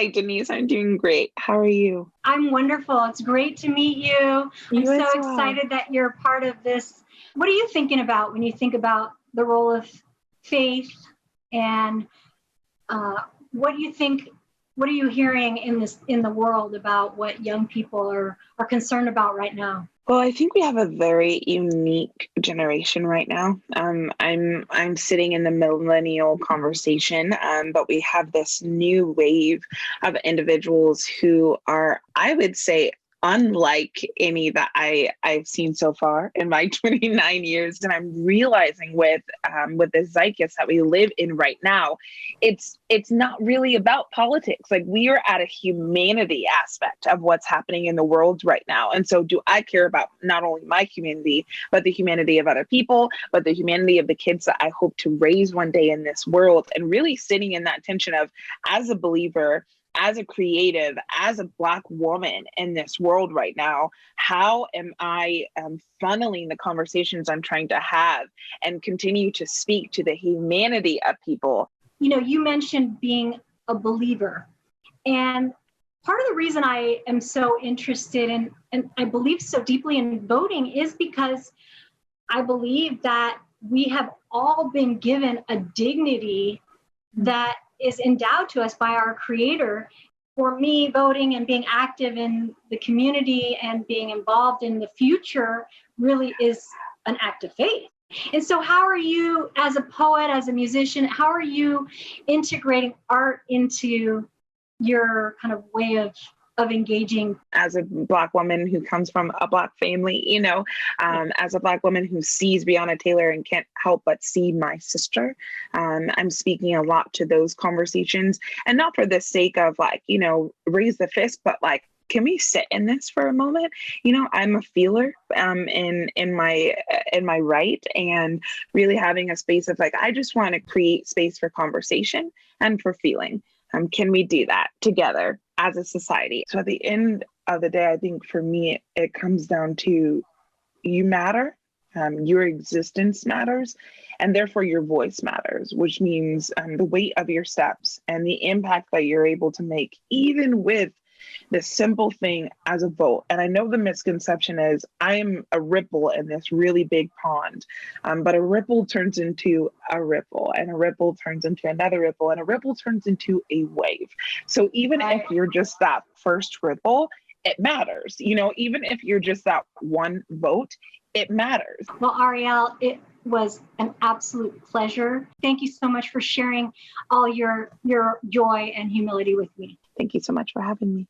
Hi, Denise. I'm doing great. How are you? I'm wonderful. It's great to meet you. I'm You so as well. excited that you're part of this. What are you thinking about when you think about the role of faith and uh, what do you think? What are you hearing in the world about what young people are concerned about right now? Well, I think we have a very unique generation right now. I'm sitting in the millennial conversation, but we have this new wave of individuals who are, I would say, unlike any that I've seen so far in my 29 years. And I'm realizing with the zeitgeist that we live in right now, it's not really about politics. Like, we are at a humanity aspect of what's happening in the world right now. And so do I care about not only my humanity, but the humanity of other people, but the humanity of the kids that I hope to raise one day in this world, and really sitting in that tension of, as a believer, as a creative, as a Black woman in this world right now, how am I funneling the conversations I'm trying to have and continue to speak to the humanity of people? You mentioned being a believer. And part of the reason I am so interested in, and I believe so deeply in voting, is because I believe that we have all been given a dignity that is endowed to us by our Creator. For me, voting and being active in the community and being involved in the future really is an act of faith. And so, how are you, as a poet, as a musician, how are you integrating art into your kind of way of engaging? As a Black woman who comes from a Black family, as a Black woman who sees Breonna Taylor and can't help but see my sister, I'm speaking a lot to those conversations, and not for the sake of, like, raise the fist, but like, can we sit in this for a moment? I'm a feeler in my right, and really having a space of, like, I just want to create space for conversation and for feeling. Can we do that together as a society? So at the end of the day, I think for me, it comes down to, you matter, your existence matters, and therefore your voice matters, which means the weight of your steps and the impact that you're able to make, even with this simple thing as a vote. And I know the misconception is I'm a ripple in this really big pond, but a ripple turns into a ripple, and a ripple turns into another ripple, and a ripple turns into a wave. So even if you're just that first ripple, it matters. Even if you're just that one vote, it matters. Well, Ariel, it was an absolute pleasure. Thank you so much for sharing all your joy and humility with me. Thank you so much for having me.